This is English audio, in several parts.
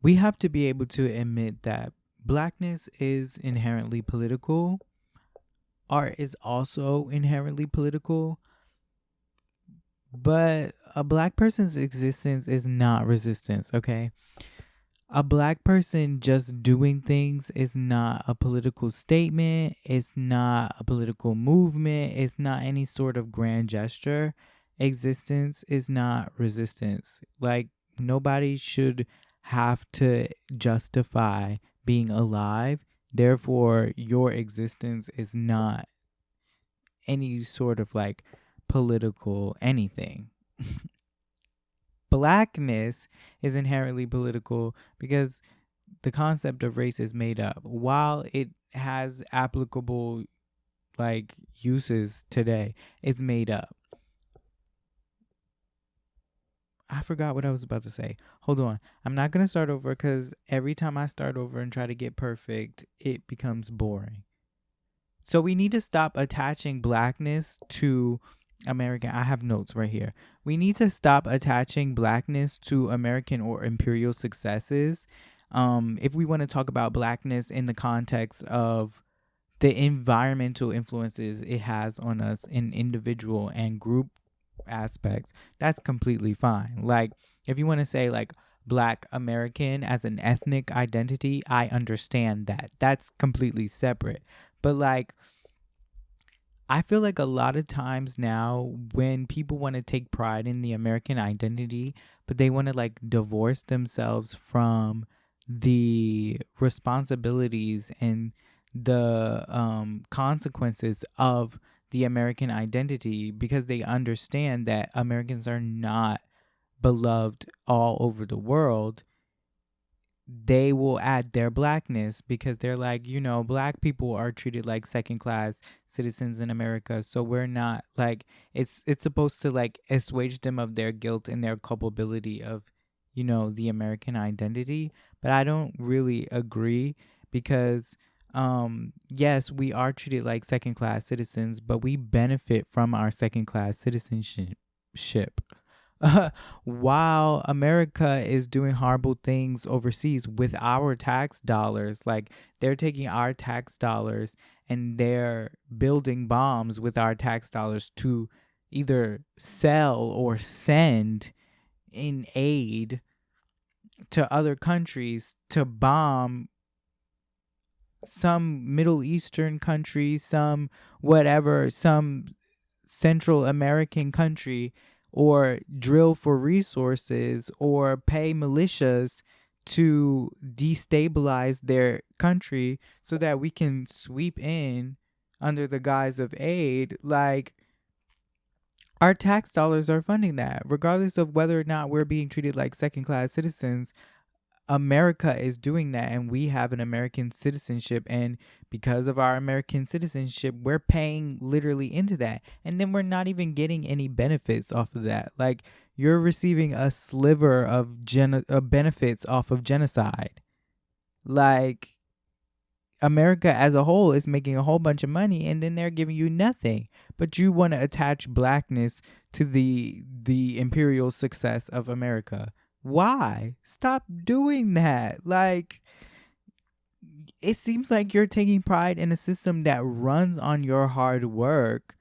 we have to be able to admit that blackness is inherently political. Art is also inherently political, but a black person's existence is not resistance, okay? A black person just doing things is not a political statement, it's not a political movement, it's not any sort of grand gesture. Existence is not resistance. Like, nobody should have to justify being alive. Therefore, your existence is not any sort of like political anything. Blackness is inherently political because the concept of race is made up. While it has applicable like uses today, it's made up. I forgot what I was about to say. Hold on. I'm not going to start over because every time I start over and try to get perfect, it becomes boring. So we need to stop attaching blackness to American. I have notes right here. We need to stop attaching blackness to American or imperial successes. If we want to talk about blackness in the context of the environmental influences it has on us in individual and group aspects, that's completely fine. Like, if you want to say like Black American as an ethnic identity, I understand that. That's completely separate. But like, I feel like a lot of times now when people want to take pride in the American identity, but they want to like divorce themselves from the responsibilities and the consequences of the American identity because they understand that Americans are not beloved all over the world, they will add their blackness because they're like, black people are treated like second class citizens in America. So we're not like, it's supposed to like assuage them of their guilt and their culpability of, the American identity. But I don't really agree because yes, we are treated like second class citizens, but we benefit from our second class citizenship. While America is doing horrible things overseas with our tax dollars, like they're taking our tax dollars and they're building bombs with our tax dollars to either sell or send in aid to other countries to bomb some Middle Eastern country, some whatever, some Central American country, or drill for resources or pay militias to destabilize their country so that we can sweep in under the guise of aid. Like, our tax dollars are funding that, regardless of whether or not we're being treated like second class citizens. America is doing that, and we have an American citizenship, and because of our American citizenship, we're paying literally into that, and then we're not even getting any benefits off of that. Like, you're receiving a sliver of benefits off of genocide. Like, America as a whole is making a whole bunch of money, and then they're giving you nothing, but you want to attach blackness to the imperial success of America. Why? Stop doing that. Like, it seems like you're taking pride in a system that runs on your hard work,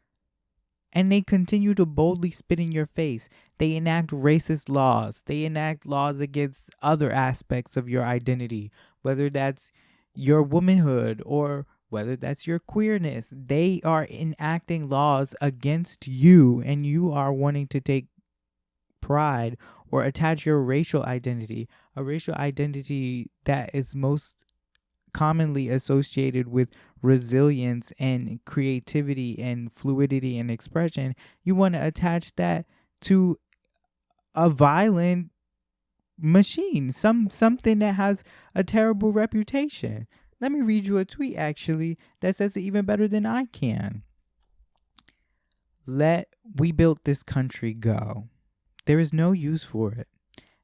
and they continue to boldly spit in your face. They enact racist laws. They enact laws against other aspects of your identity, whether that's your womanhood or whether that's your queerness. They are enacting laws against you, and you are wanting to take pride or attach your racial identity, a racial identity that is most commonly associated with resilience and creativity and fluidity and expression. You want to attach that to a violent machine, something that has a terrible reputation. Let me read you a tweet actually that says it even better than I can. Let we built this country go. There is no use for it.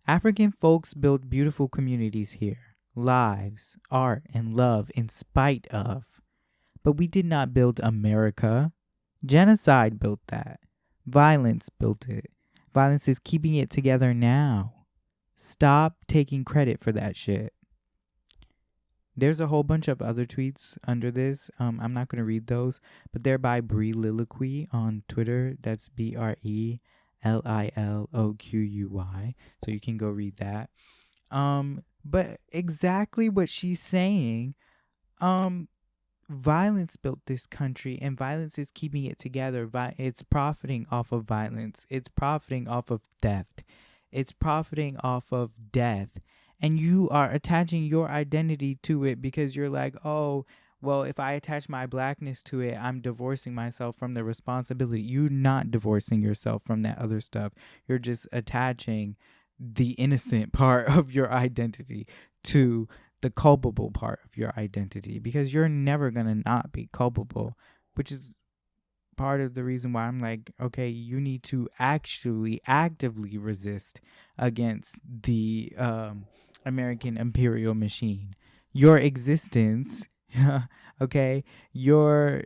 African folks built beautiful communities here, lives, art, and love in spite of. But we did not build America. Genocide built that. Violence built it. Violence is keeping it together now. Stop taking credit for that shit. There's a whole bunch of other tweets under this. I'm not going to read those, but they're by Breliloquy on Twitter. That's BRELILOQUY. So you can go read that. But exactly what she's saying, violence built this country, and violence is keeping it together. It's profiting off of violence. It's profiting off of theft. It's profiting off of death. And you are attaching your identity to it because you're like, oh, well, if I attach my blackness to it, I'm divorcing myself from the responsibility. You're not divorcing yourself from that other stuff. You're just attaching the innocent part of your identity to the culpable part of your identity, because you're never going to not be culpable, which is part of the reason why I'm like, okay, you need to actually actively resist against the American imperial machine. Your existence, okay, your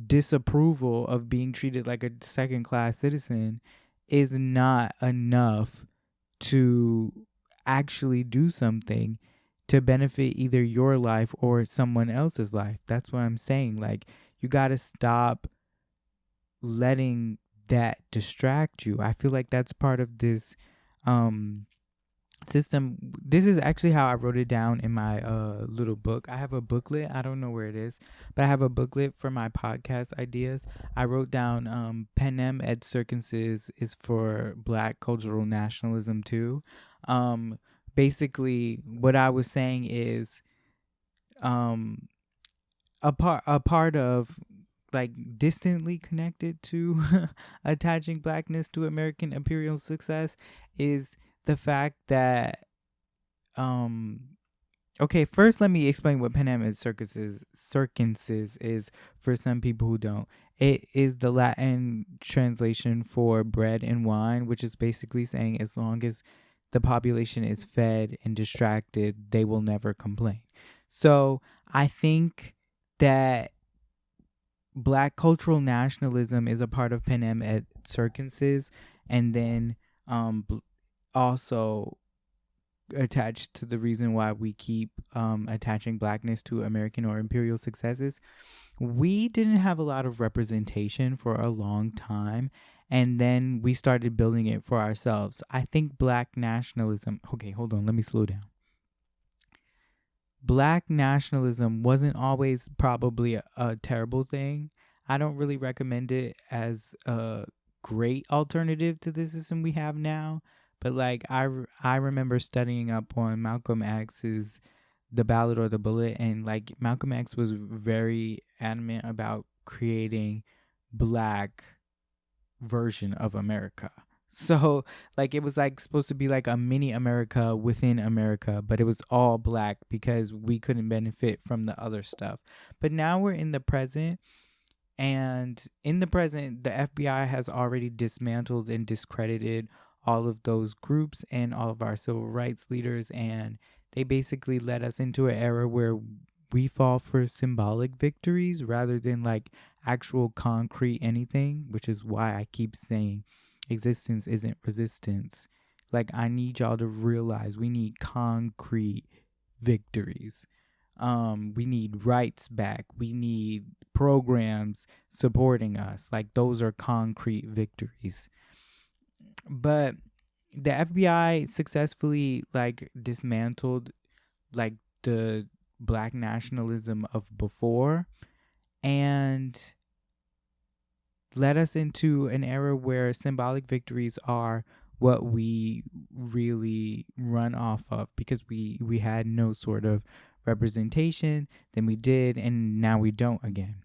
disapproval of being treated like a second class citizen is not enough to actually do something to benefit either your life or someone else's life. That's what I'm saying. Like, you got to stop letting that distract you. I feel like that's part of this system. This is actually how I wrote it down in my little book. I have a booklet. I don't know where it is, but I have a booklet for my podcast ideas. I wrote down panem et circenses is for Black cultural nationalism too. Basically what I was saying is a part of, like, distantly connected to attaching blackness to American imperial success is the fact that okay, first let me explain what panem et circenses is for some people who don't. It is the Latin translation for bread and wine, which is basically saying as long as the population is fed and distracted, they will never complain. So I think that Black cultural nationalism is a part of panem et circenses, and then also attached to the reason why we keep attaching blackness to American or imperial successes. We didn't have a lot of representation for a long time, and then we started building it for ourselves. I think Black nationalism, okay, hold on, let me slow down. Black nationalism wasn't always probably a terrible thing. I don't really recommend it as a great alternative to the system we have now. But like I remember studying up on Malcolm X's The Ballot or the Bullet, and like Malcolm X was very adamant about creating Black version of America. So like it was like supposed to be like a mini America within America, but it was all Black because we couldn't benefit from the other stuff. But now we're in the present, and in the present the FBI has already dismantled and discredited all of those groups and all of our civil rights leaders, and they basically led us into an era where we fall for symbolic victories rather than like actual concrete anything, which is why I keep saying existence isn't resistance. Like, I need y'all to realize we need concrete victories. We need rights back. We need programs supporting us. Like, those are concrete victories. But the FBI successfully like dismantled like the Black nationalism of before and led us into an era where symbolic victories are what we really run off of, because we had no sort of representation, then we did, and now we don't again.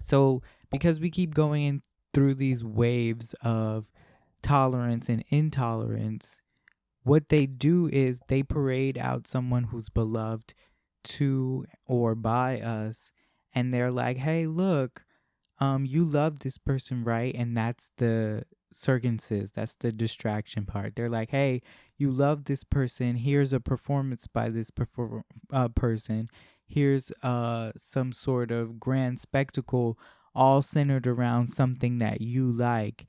So because we keep going in through these waves of tolerance and intolerance, what they do is they parade out someone who's beloved to or by us, and they're like, hey, look, you love this person, right? And that's the circenses, that's the distraction part. They're like, hey, you love this person, here's a performance by this person, here's some sort of grand spectacle all centered around something that you like.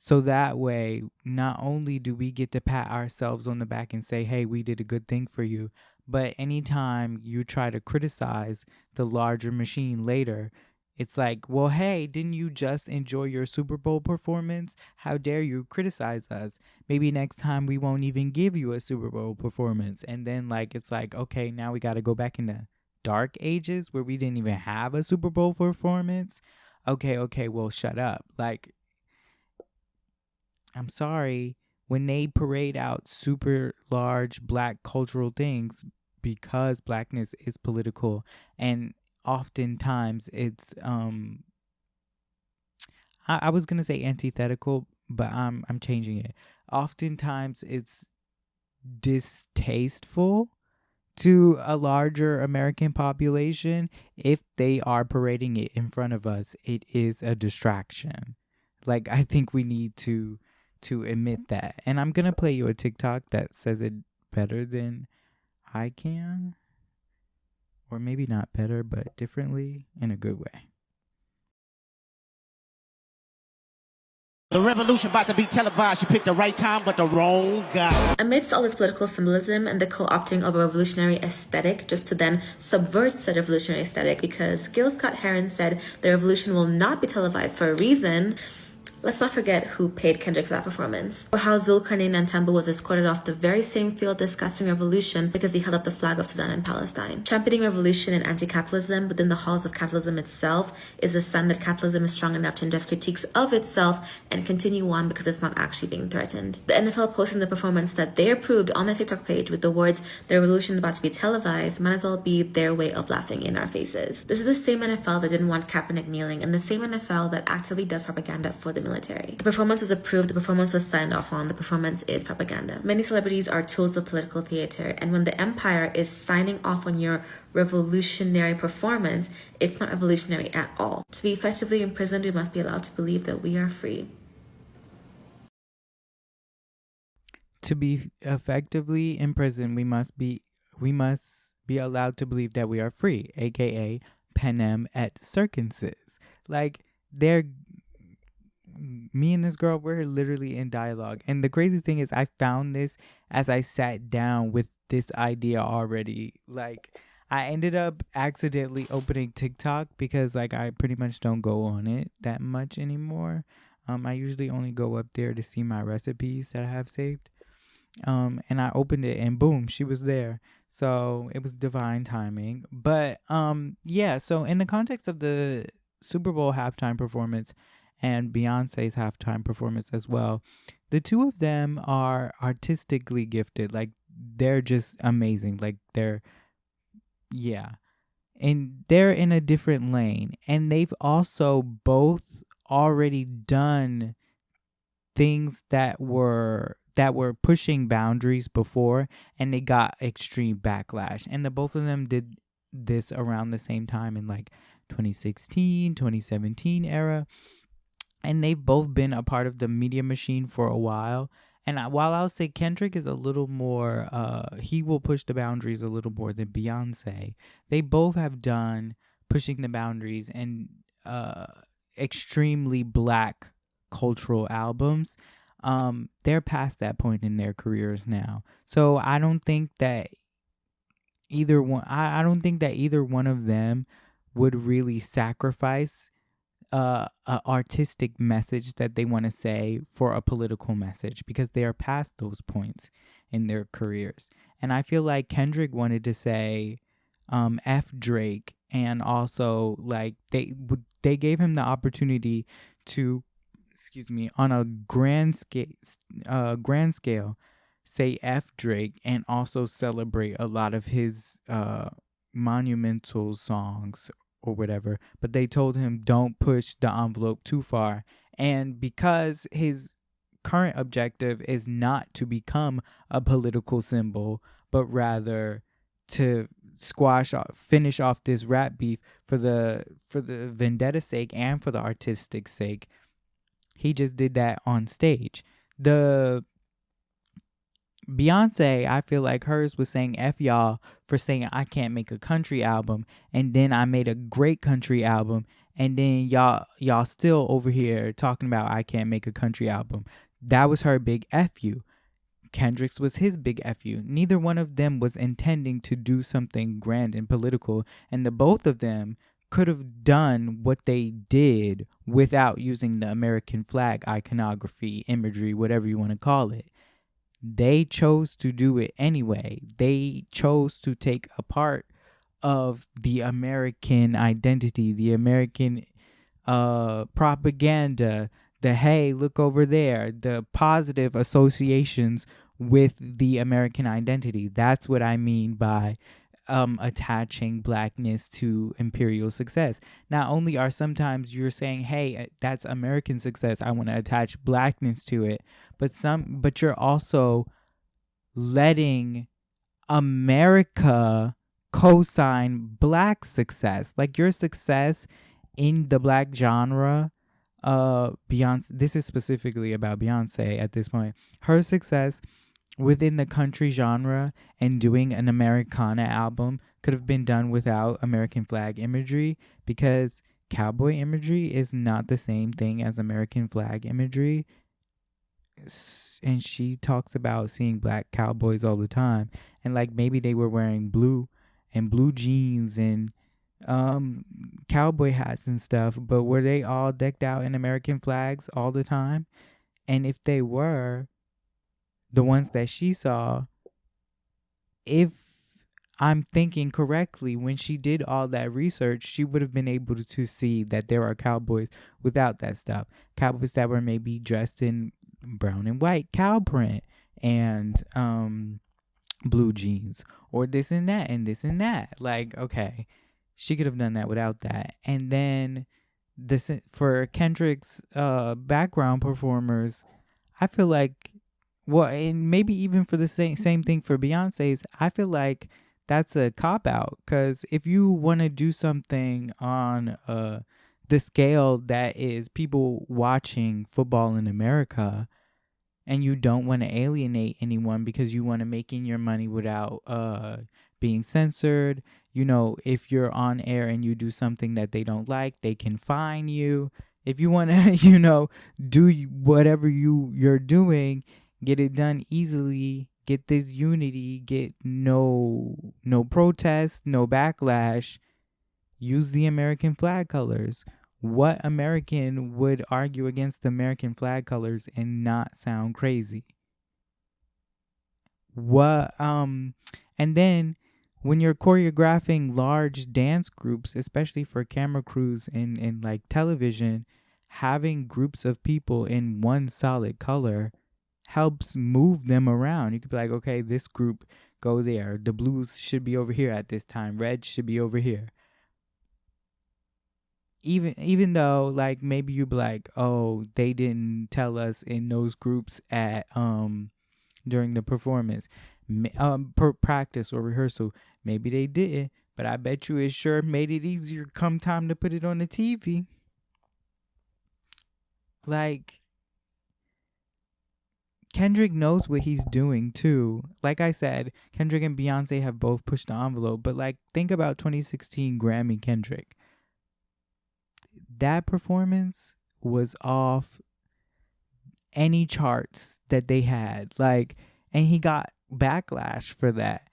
So that way, not only do we get to pat ourselves on the back and say, hey, we did a good thing for you, but anytime you try to criticize the larger machine later, it's like, well, hey, didn't you just enjoy your Super Bowl performance? How dare you criticize us? Maybe next time we won't even give you a Super Bowl performance. And then, like, it's like, okay, now we got to go back in the dark ages where we didn't even have a Super Bowl performance. Okay, well, shut up. Like, I'm sorry, when they parade out super large black cultural things because blackness is political, and oftentimes it's I was gonna say antithetical, but I'm changing it. Oftentimes it's distasteful to a larger American population. If they are parading it in front of us, it is a distraction. Like, I think we need to admit that. And I'm gonna play you a TikTok that says it better than I can. Or maybe not better, but differently in a good way. The revolution about to be televised. You picked the right time, but the wrong guy. Amidst all this political symbolism and the co-opting of a revolutionary aesthetic just to then subvert said revolutionary aesthetic, because Gil Scott-Heron said the revolution will not be televised for a reason, let's not forget who paid Kendrick for that performance, or how Zulkarnain Nantambu was escorted off the very same field discussing revolution because he held up the flag of Sudan and Palestine. Championing revolution and anti-capitalism within the halls of capitalism itself is a sign that capitalism is strong enough to ingest critiques of itself and continue on because it's not actually being threatened. The NFL posting the performance that they approved on their TikTok page with the words, "The revolution is about to be televised," might as well be their way of laughing in our faces. This is the same NFL that didn't want Kaepernick kneeling, and the same NFL that actively does propaganda for the military. The performance was approved, the performance was signed off on, the performance is propaganda. Many celebrities are tools of political theater, and when the empire is signing off on your revolutionary performance, it's not revolutionary at all. To be effectively imprisoned, we must be allowed to believe that we are free. To be effectively imprisoned, we must be allowed to believe that we are free, aka panem et circenses. Like, they're me and this girl, we're literally in dialogue. And the crazy thing is, I found this as I sat down with this idea already. Like, I ended up accidentally opening TikTok because, like, I pretty much don't go on it that much anymore. I usually only go up there to see my recipes that I have saved. And I opened it and boom, she was there. So it was divine timing. But yeah, so in the context of the Super Bowl halftime performance and Beyonce's halftime performance as well, the two of them are artistically gifted. Like, they're just amazing. Like, yeah. And they're in a different lane. And they've also both already done things that were pushing boundaries before, and they got extreme backlash. And the both of them did this around the same time in like 2016, 2017 era. And they've both been a part of the media machine for a while. And while I'll say Kendrick is a little more, he will push the boundaries a little more than Beyonce, they both have done pushing the boundaries and extremely black cultural albums. They're past that point in their careers now. So I don't think that either one, I don't think that either one of them would really sacrifice a artistic message that they want to say for a political message, because they are past those points in their careers. And I feel like Kendrick wanted to say F Drake, and also like they gave him the opportunity to, on a grand scale, say F Drake and also celebrate a lot of his monumental songs or whatever, but they told him don't push the envelope too far. And because his current objective is not to become a political symbol, but rather to finish off this rap beef for the vendetta's sake and for the artistic sake, he just did that on stage. The Beyonce, I feel like hers was saying F y'all for saying I can't make a country album, and then I made a great country album, And then y'all still over here talking about I can't make a country album. That was her big F you. Kendrick's was his big F you. Neither one of them was intending to do something grand and political, and the both of them could have done what they did without using the American flag iconography, imagery, whatever you want to call it. They chose to do it anyway. They chose to take a part of the American identity, the American propaganda, the hey, look over there, the positive associations with the American identity. That's what I mean by attaching blackness to imperial success. Not only are sometimes you're saying, hey, that's American success, I want to attach blackness to it, but you're also letting America co-sign black success. Like your success in the black genre, Beyonce, this is specifically about Beyonce at this point. Her success within the country genre and doing an Americana album could have been done without American flag imagery, because cowboy imagery is not the same thing as American flag imagery. And she talks about seeing black cowboys all the time, and like maybe they were wearing blue jeans and cowboy hats and stuff, but were they all decked out in American flags all the time? And if they were, the ones that she saw, if I'm thinking correctly, when she did all that research, she would have been able to see that there are cowboys without that stuff. Cowboys that were maybe dressed in brown and white cow print and blue jeans, or this and that and this and that. Like, okay, she could have done that without that. And then this for Kendrick's background performers, I feel like, well, and maybe even for the same thing for Beyonce's, I feel like that's a cop out, because if you want to do something on the scale that is people watching football in America, and you don't want to alienate anyone because you want to make in your money without being censored, you know, if you're on air and you do something that they don't like, they can fine you. If you want to, you know, do whatever you're doing, get it done easily, get this unity, get no protest, no backlash, use the American flag colors. What American would argue against the American flag colors and not sound crazy? What and then when you're choreographing large dance groups, especially for camera crews in like television, having groups of people in one solid color helps move them around. You could be like, okay, this group go there. The blues should be over here at this time. Red should be over here. Even though like maybe you'd be like, oh, they didn't tell us in those groups at during the performance, per practice or rehearsal. Maybe they didn't, but I bet you it sure made it easier come time to put it on the TV. Like, Kendrick knows what he's doing too. Like I said, Kendrick and Beyonce have both pushed the envelope, but like think about 2016 Grammy Kendrick. That performance was off any charts that they had. Like, and he got backlash for that.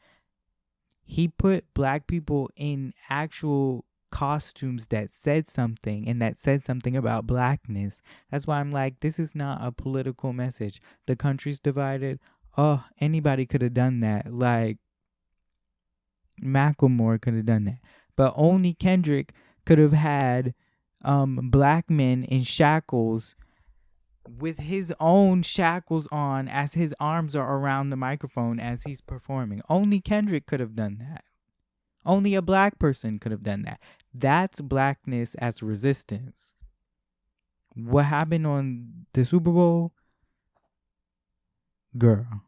He put black people in actual costumes that said something, and that said something about blackness. That's why I'm like, this is not a political message. The country's divided. Oh, anybody could have done that. Like, Macklemore could have done that. But only Kendrick could have had black men in shackles with his own shackles on as his arms are around the microphone as he's performing. Only Kendrick could have done that. Only a black person could have done that. That's blackness as resistance. What happened on the Super Bowl? Girl,